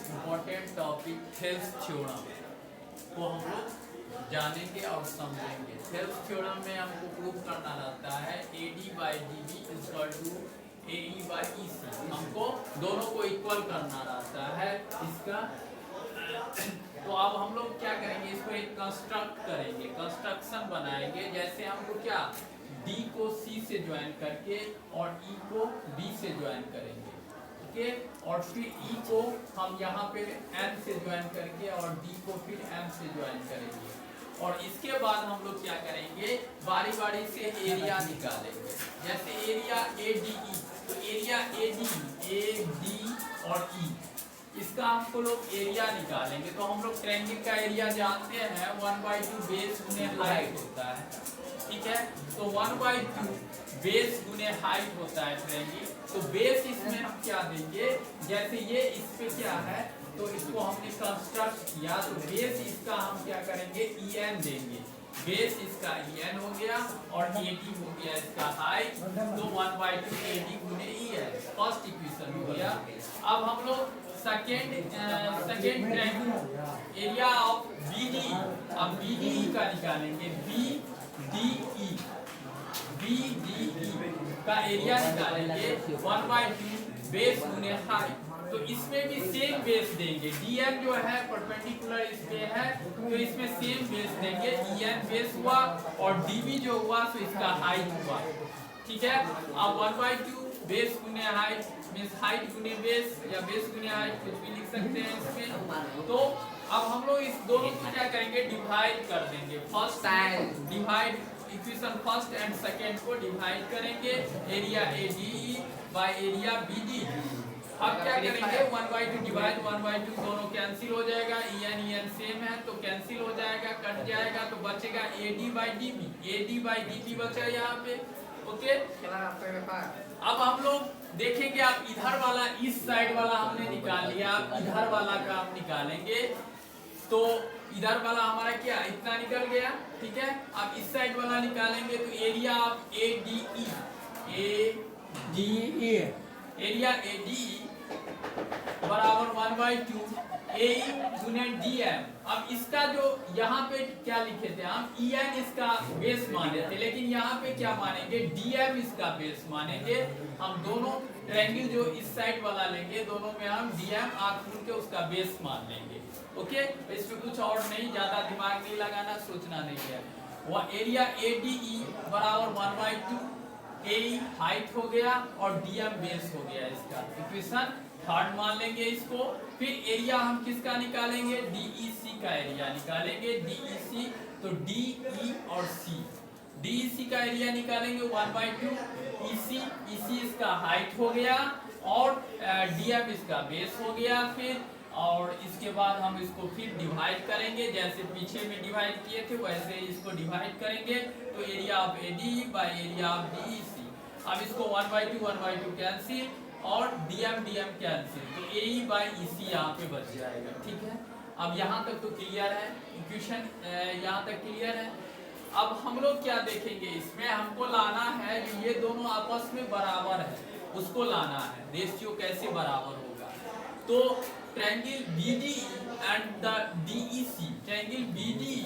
Important topic Thales theorem को हम लोग जानेंगे और समझेंगे। थेल्स थ्योरम में हमको प्रूव करना रहता है AD by DB equal to AE by EC। हमको दोनों को इक्वल करना रहता है इसका। तो अब हम लोग क्या करेंगे, इसको एक कंस्ट्रक्ट करेंगे, कंस्ट्रक्शन बनाएंगे। जैसे हमको क्या D को C से ज्वाइन करके और E को B से ज्वाइन करेंगे, ओके। और फिर E को हम यहाँ पे M से ज्वाइन करके और D को फिर M से ज्वाइन करेंगे। और इसके बाद हम लोग क्या करेंगे, बारी बारी से एरिया निकालेंगे। जैसे एरिया ADE, तो एरिया AD और E, इसका हमको लोग एरिया निकालेंगे। तो हम लोग ट्रायंगल का एरिया जानते हैं 1/2 बेस गुने हाइट होता है, ठीक है। तो 1/2 बेस गुने हाइट होता है ट्रायंगल। तो बेस इसमें हम क्या देंगे, जैसे ये इस पे क्या है तो इसको हमने कंस्ट्रक्ट किया, तो बेस इसका हम क्या करेंगे EN देंगे। बेस इसका EN हो गया और AD हो गया इसका हाइट, तो 1/2 AD गुने EN फर्स्ट इक्वेशन हो गया। अब हम लोग second triangle area of BD, अब BDE का निकालेंगे। BDE का एरिया निकालेंगे 1/2 बेस गुने हाइट। तो इसमें भी सेम बेस देंगे। DM जो है परपेंडिकुलर इसमें है, तो इसमें सेम बेस देंगे। EN बेस हुआ और DB जो हुआ तो इसका हाइट हुआ, ठीक है। अब 1/2 बेस गुने हाइट मींस हाइट गुने बेस या बेस गुने हाइट कुछ भी लिख सकते हैं इसमें। तो अब हम लोग इस दोनों को क्या करेंगे, डिवाइड कर देंगे। First divide equation first and second को डिवाइड करेंगे, area ADE by area BD। अब क्या करेंगे, 1/2 डिवाइड 1/2 दोनों कैंसिल हो जाएगा, EN सेम है तो कैंसिल हो जाएगा, कट जाएगा, तो बचेगा AD by DB। AD by DB बचा यहाँ पे, ओके। अब हम लोग देखेंगे, आप इधर वाला इस साइड वाला हमने निकाल लिया, आप इधर वाला का आप निकालेंगे। तो इधर वाला हमारा क्या इतना निकल गया, ठीक है। अब इस साइड वाला निकालेंगे तो एरिया ऑफ एरिया ADE बराबर 1/2 AE गुने DM। अब इसका जो यहाँ पे क्या लिखे थे हम, EN इसका बेस माने थे, लेकिन यहाँ पे क्या मानेंगे, DM इसका बेस मानेंगे। हम दोनों ट्रायंगल जो इस साइड वाला लेंगे, दोनों में हम DM आंख खोल के उसका बेस मान लेंगे, ओके। इसमें कुछ और नहीं, ज्यादा दिमाग नहीं लगाना, सोचना नहीं है। वह एरिया ADE बराबर 1/2 AE हाइट हो गया और DM बेस हो गया। इसका इक्वेशन थर्ड मान लेंगे इसको। फिर एरिया हम किसका निकालेंगे, DEC का एरिया निकालेंगे। DEC तो DE और C, DEC का एरिया निकालेंगे 1/2 EC इसका हाइट हो गया और DM इसका बेस हो गया। फिर और इसके बाद हम इसको फिर डिवाइड करेंगे, जैसे पीछे में डिवाइड किए थे वैसे इसको डिवाइड करेंगे। तो area of ADE by area of DEC। अब इसको 1/2 कैंसिल और DM कैंसिल, तो AE बाई EC यहाँ पे बच जाएगा, ठीक है। अब यहाँ तक तो क्लियर है, इक्वेशन यहाँ तक क्लियर है। अब हम लोग क्या देखेंगे, इसमें हमको लाना है जो ये दोनों आपस में बराबर है उसको लाना है, रेशियो कैसे बराबर होगा। तो triangle BDE and the DEC, triangle BDE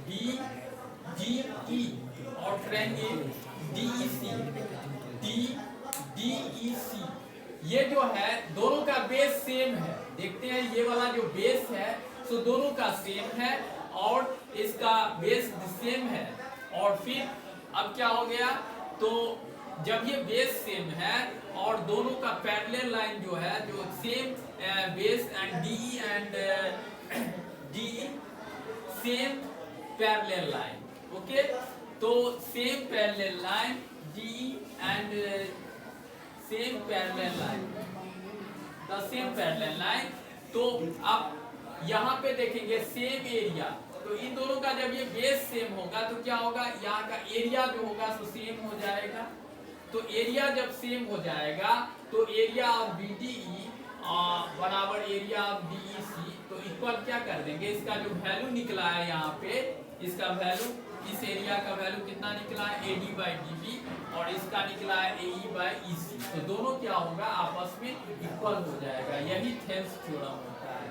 BDE और ट्रायंगल DEC ये जो है दोनों का बेस सेम है। देखते हैं ये वाला जो बेस है तो दोनों का सेम है और इसका बेस सेम है। और फिर अब क्या हो गया, तो जब ये बेस सेम है और दोनों का पैरेलल लाइन जो है जो same base and DE same parallel line, okay. तो same parallel line DE and same parallel line, the same parallel line. तो अब यहाँ पे देखेंगे सेम एरिया, तो इन दोनों का जब ये बेस सेम होगा तो क्या होगा, यहाँ का एरिया जो होगा तो सेम हो जाएगा। तो एरिया जब सेम हो जाएगा तो एरिया ऑफ BDE बराबर एरिया ऑफ DEC, तो इक्वल क्या कर देंगे, इसका जो वैल्यू निकला है यहाँ पे, इसका वैल्यू, इस एरिया का वैल्यू कितना निकला है AD बाई DB और इसका निकला है AE बाई EC। तो दोनों क्या होगा आपस में इक्वल हो जाएगा। यही थेल्स थ्योरम होता है।